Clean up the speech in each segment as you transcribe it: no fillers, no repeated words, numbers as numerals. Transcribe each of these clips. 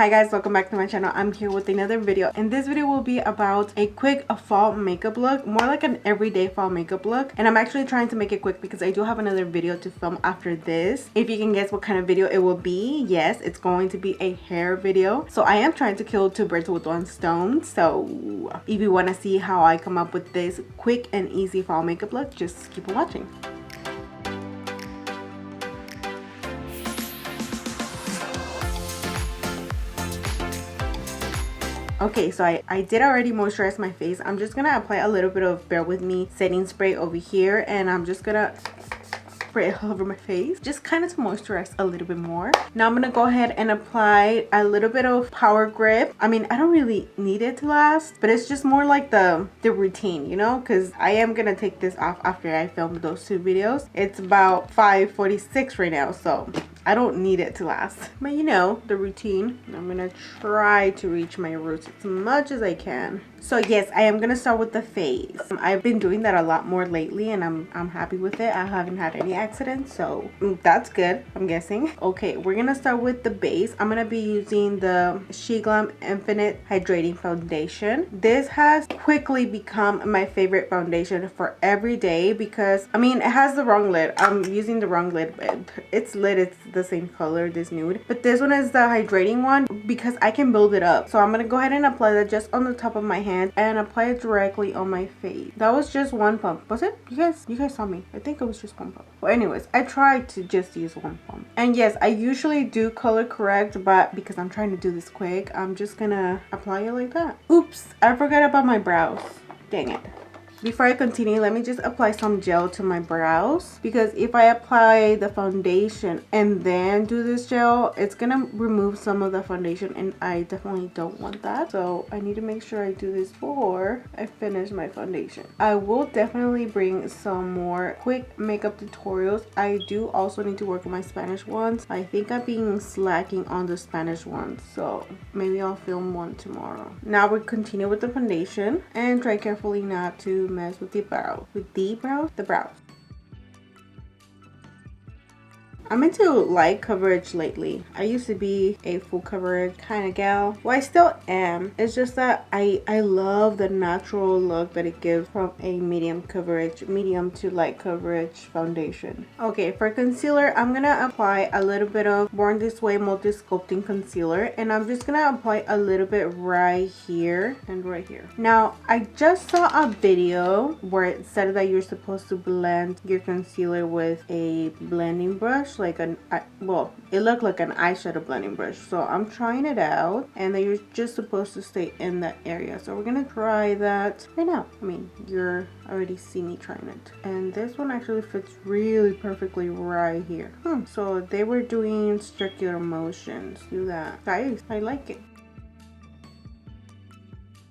Hi guys, welcome back to my channel. I'm here with another video, and this video will be about a quick fall makeup look, more like an everyday fall makeup look. And I'm actually trying to make it quick because I do have another video to film after this. If you can guess what kind of video it will be, yes, it's going to be a hair video. So I am trying to kill two birds with one stone. So if you want to see how I come up with this quick and easy fall makeup look, just keep on watching. Okay, so I did already moisturize my face. I'm just gonna apply a little bit of Bear With Me setting spray over here, and I'm just gonna spray it all over my face, just kind of to moisturize a little bit more. Now I'm gonna go ahead and apply a little bit of Power Grip. I mean, I don't really need it to last, but it's just more like the routine, you know, because I am gonna take this off after I filmed those two videos. It's about 5:46 right now, so I don't need it to last, but you know, the routine. I'm gonna try to reach my roots as much as I can. So yes, I am gonna start with the face. I've been doing that a lot more lately, and I'm happy with it. I haven't had any accidents, so that's good, I'm guessing. Okay, we're gonna start with the base. I'm gonna be using the SHEGLAM Infinite Hydrating Foundation. This has quickly become my favorite foundation for every day because, I mean, it has the wrong lid. I'm using the wrong lid, but it's lit, it's the same color, this nude. But this one is the hydrating one because I can build it up. So I'm gonna go ahead and apply that just on the top of my hand and apply it directly on my face. That was just one pump. Was it? You guys saw me. I think it was just one pump. Well, anyways, I tried to just use one pump. And yes, I usually do color correct, but because I'm trying to do this quick, I'm just gonna apply it like that. Oops, I forgot about my brows. Dang it. Before I continue, let me just apply some gel to my brows, because if I apply the foundation and then do this gel, it's gonna remove some of the foundation, and I definitely don't want that. So I need to make sure I do this before I finish my foundation. I will definitely bring some more quick makeup tutorials. I do also need to work on my Spanish ones. I think I'm being slacking on the Spanish ones, so maybe I'll film one tomorrow. Now we'll continue with the foundation and try carefully not to mess with the brows. The brows. I'm into light coverage lately. I used to be a full coverage kind of gal. Well, I still am. It's just that I love the natural look that it gives from a medium to light coverage foundation. Okay, for concealer, I'm gonna apply a little bit of Born This Way Multi Sculpting Concealer, and I'm just gonna apply a little bit right here and right here. Now, I just saw a video where it said that you're supposed to blend your concealer with a blending brush, like well, it looked like an eyeshadow blending brush. So I'm trying it out, and then you're just supposed to stay in that area. So we're gonna try that right now. I mean, you're already see me trying it, and this one actually fits really perfectly right here. So they were doing circular motions. Do that, guys. I like it.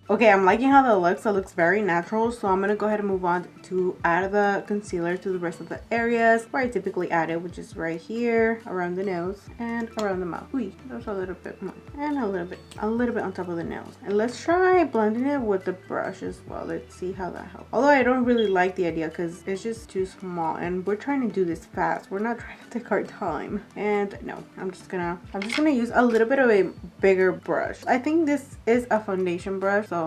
Okay, I'm liking how that looks. It looks very natural. So I'm going to go ahead and move on to add the concealer to the rest of the areas where I typically add it, which is right here, around the nose, and around the mouth. Ooh, there's a little bit more. And a little bit on top of the nose. And let's try blending it with the brush as well. Let's see how that helps. Although I don't really like the idea because it's just too small, and we're trying to do this fast. We're not trying to take our time. And no, I'm just gonna use a little bit of a bigger brush. I think this is a foundation brush, so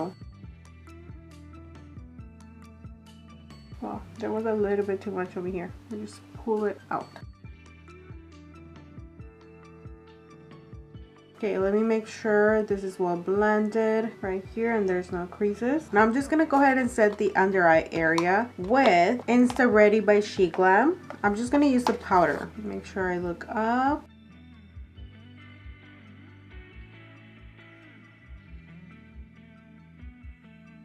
well, there was a little bit too much over here. I just pull it out. Okay, let me make sure this is well blended right here and there's no creases. Now I'm just gonna go ahead and set the under eye area with Insta-Ready by SHEGLAM. I'm just gonna use the powder. Make sure I look up.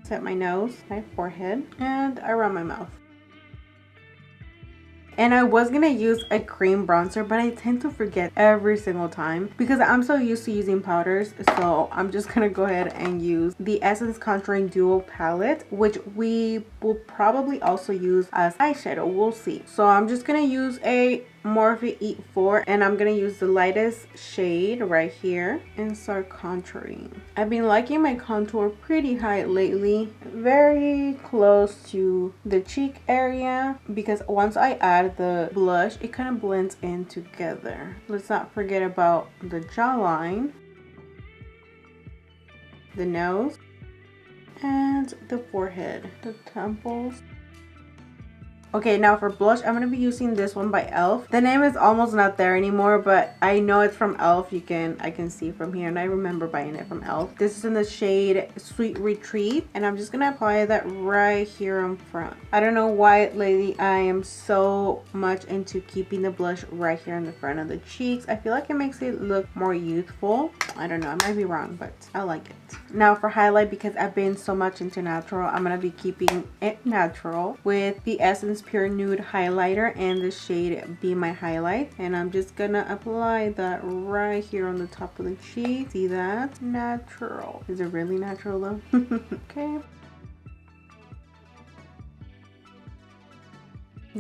Set my nose, my forehead, and around my mouth. And I was gonna use a cream bronzer, but I tend to forget every single time because I'm so used to using powders. So I'm just gonna go ahead and use the Essence Contouring Duo palette, which we will probably also use as eyeshadow. We'll see. So I'm just gonna use a Morphe Eat 4, and I'm gonna use the lightest shade right here and start contouring. I've been liking my contour pretty high lately, very close to the cheek area, because once I add the blush, it kind of blends in together. Let's not forget about the jawline. the nose, and the forehead, the temples. Okay, now for blush, I'm going to be using this one by e.l.f. The name is almost not there anymore, but I know it's from e.l.f. I can see from here, and I remember buying it from e.l.f. This is in the shade Sweet Retreat, and I'm just going to apply that right here in front. I don't know why lately I am so much into keeping the blush right here in the front of the cheeks. I feel like it makes it look more youthful. I don't know, I might be wrong, but I like it. Now for highlight, because I've been so much into natural, I'm going to be keeping it natural with the Essence Pure Nude highlighter and the shade Be My Highlight, and I'm just gonna apply that right here on the top of the cheek. See that? Natural. Is it really natural though? Okay.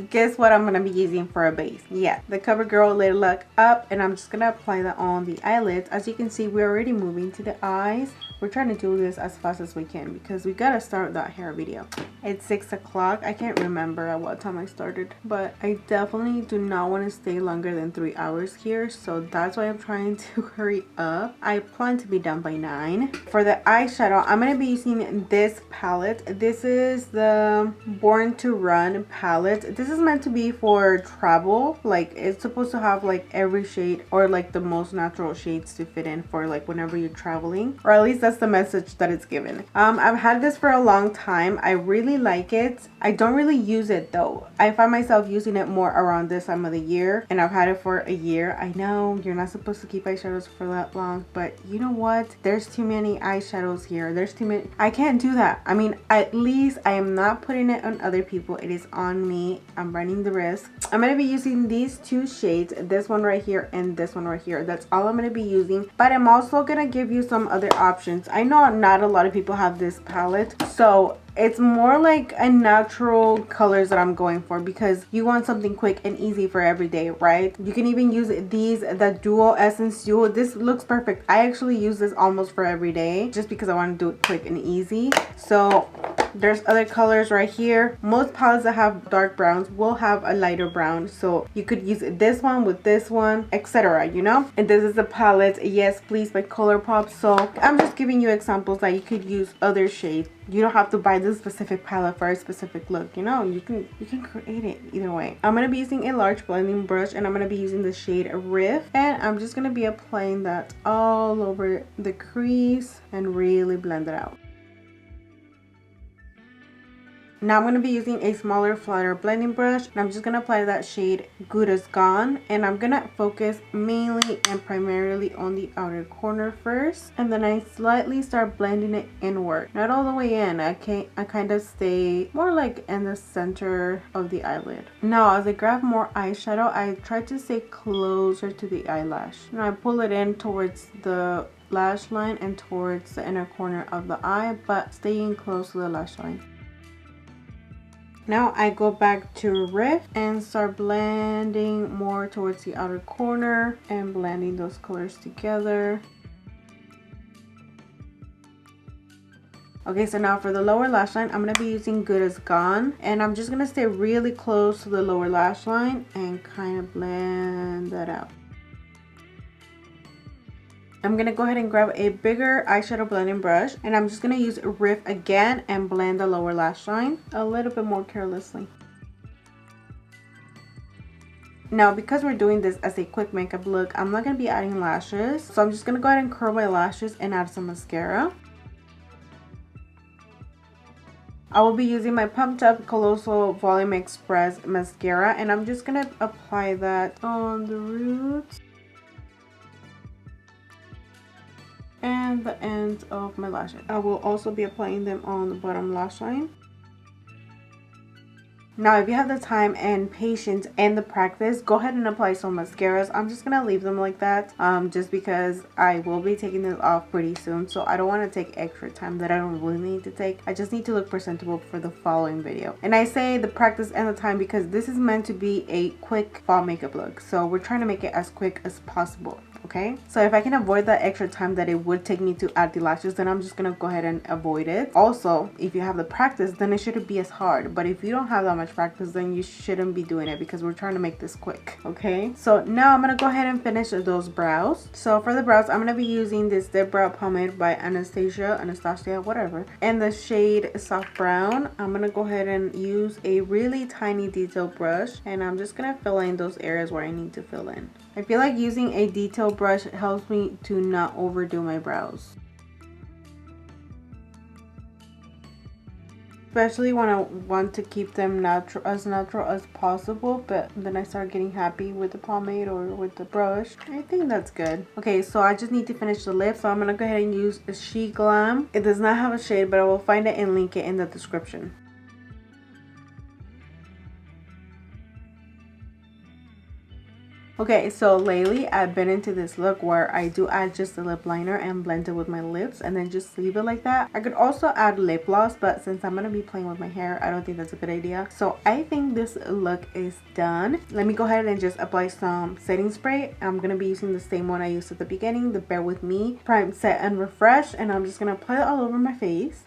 Guess what I'm gonna be using for a base? Yeah, the CoverGirl Lid Lock Up, and I'm just gonna apply that on the eyelids. As you can see, we're already moving to the eyes. We're trying to do this as fast as we can because we gotta start that hair video. It's 6 o'clock. I can't remember at what time I started, but I definitely do not want to stay longer than 3 hours here, so that's why I'm trying to hurry up. I plan to be done by 9. For the eyeshadow, I'm gonna be using this palette. This is the Born to Run palette. This is meant to be for travel. Like, it's supposed to have like every shade, or like the most natural shades to fit in for like whenever you're traveling, or at least that's the message that it's given. I've had this for a long time. I really like it. I don't really use it though. I find myself using it more around this time of the year, and I've had it for a year. I know you're not supposed to keep eyeshadows for that long, but you know what? There's too many eyeshadows here. There's too many. I can't do that. I mean, at least I am not putting it on other people. It is on me. I'm running the risk. I'm going to be using these 2 shades, this one right here and this one right here. That's all I'm going to be using, but I'm also going to give you some other options. I know not a lot of people have this palette, so it's more like a natural colors that I'm going for because you want something quick and easy for every day, right? You can even use these, the Duo Essence Duo. This looks perfect. I actually use this almost for every day just because I want to do it quick and easy. So there's other colors right here. Most palettes that have dark browns will have a lighter brown, so you could use this one with this one, etc., you know. And this is a palette, Yes Please by ColourPop. So I'm just giving you examples that you could use other shades. You don't have to buy this specific palette for a specific look, you know. You can create it either way. I'm going to be using a large blending brush, and I'm going to be using the shade Riff, and I'm just going to be applying that all over the crease and really blend it out. Now I'm going to be using a smaller, flatter blending brush, and I'm just going to apply that shade Good As Gone, and I'm going to focus mainly and primarily on the outer corner first, and then I slightly start blending it inward. Not all the way in. I kind of stay more like in the center of the eyelid. Now as I grab more eyeshadow, I try to stay closer to the eyelash. Now I pull it in towards the lash line and towards the inner corner of the eye, but staying close to the lash line. Now I go back to Riff and start blending more towards the outer corner and blending those colors together. Okay, so now for the lower lash line, I'm going to be using Good As Gone, and I'm just going to stay really close to the lower lash line and kind of blend that out. I'm going to go ahead and grab a bigger eyeshadow blending brush, and I'm just going to use Riff again and blend the lower lash line a little bit more carelessly. Now because we're doing this as a quick makeup look, I'm not going to be adding lashes, so I'm just going to go ahead and curl my lashes and add some mascara. I will be using my Pumped Up Colossal Volume Express mascara, and I'm just going to apply that on the roots and the ends of my lashes. I will also be applying them on the bottom lash line. Now if you have the time and patience and the practice, go ahead and apply some mascaras. I'm just gonna leave them like that just because I will be taking this off pretty soon, so I don't want to take extra time that I don't really need to take. I just need to look presentable for the following video. And I say the practice and the time because this is meant to be a quick fall makeup look, so we're trying to make it as quick as possible. okay? So if I can avoid that extra time that it would take me to add the lashes, then I'm just gonna go ahead and avoid it. Also, if you have the practice, then it shouldn't be as hard. But if you don't have that much practice, then you shouldn't be doing it because we're trying to make this quick, okay? So now I'm gonna go ahead and finish those brows. So for the brows, I'm gonna be using this Dip Brow Pomade by Anastasia, whatever, and the shade Soft Brown. I'm gonna go ahead and use a really tiny detail brush, and I'm just gonna fill in those areas where I need to fill in. I feel like using a detail brush helps me to not overdo my brows, especially when I want to keep them natural as possible. But then I start getting happy with the pomade or with the brush. I think that's good. Okay, so I just need to finish the lip, so I'm gonna go ahead and use SHEGLAM. It does not have a shade, but I will find it and link it in the description. Okay, so lately I've been into this look where I do add just a lip liner and blend it with my lips and then just leave it like that. I could also add lip gloss, but since I'm gonna be playing with my hair, I don't think that's a good idea. So I think this look is done. Let me go ahead and just apply some setting spray. I'm gonna be using the same one I used at the beginning, the Bear With Me Prime, Set, and Refresh, and I'm just gonna apply it all over my face.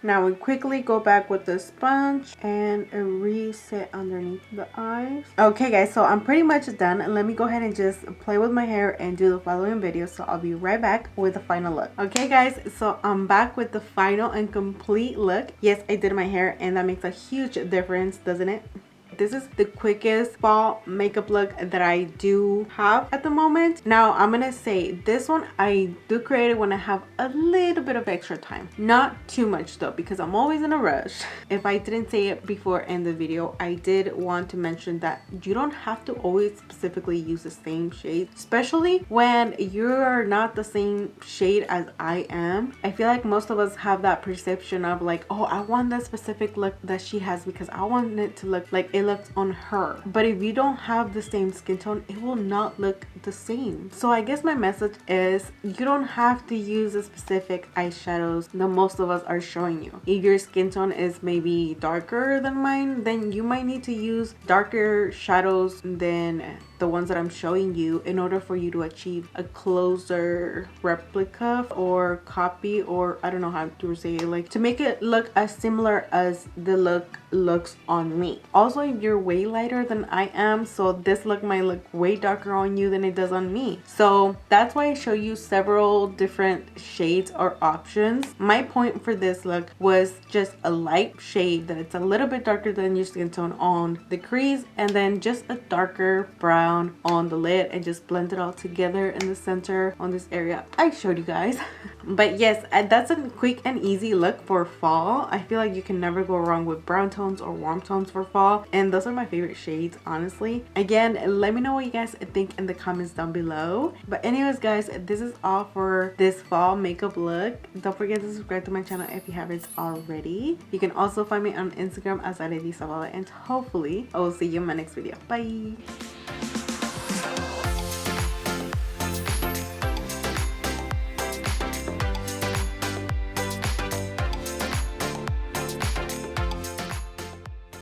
Now we quickly go back with the sponge and reset underneath the eyes. Okay guys, so I'm pretty much done. Let me go ahead and just play with my hair and do the following video. So I'll be right back with the final look. Okay guys, so I'm back with the final and complete look. Yes, I did my hair and that makes a huge difference, doesn't it? This is the quickest fall makeup look that I do have at the moment. Now I'm gonna say this one I do create it when I have a little bit of extra time, not too much though, because I'm always in a rush. If I didn't say it before in the video, I did want to mention that you don't have to always specifically use the same shade, especially when you're not the same shade as I am. I feel like most of us have that perception of like, oh, I want that specific look that she has because I want it to look like it looks on her. But if you don't have the same skin tone, it will not look the same. So I guess my message is you don't have to use the specific eyeshadows that most of us are showing you. If your skin tone is maybe darker than mine, then you might need to use darker shadows than the ones that I'm showing you in order for you to achieve a closer replica or copy, or I don't know how to say it, like to make it look as similar as the look looks on me. Also, if you're way lighter than I am, so this look might look way darker on you than it does on me. So that's why I show you several different shades or options. My point for this look was just a light shade that it's a little bit darker than your skin tone on the crease, and then just a darker brown on the lid, and just blend it all together in the center on this area I showed you guys. But yes, that's a quick and easy look for fall. I feel like you can never go wrong with brown tones or warm tones for fall, and those are my favorite shades, honestly. Again, let me know what you guys think in the comments down below. But anyways guys, this is all for this fall makeup look. Don't forget to subscribe to my channel if you haven't already. You can also find me on Instagram as Lady, and hopefully I will see you in my next video. Bye.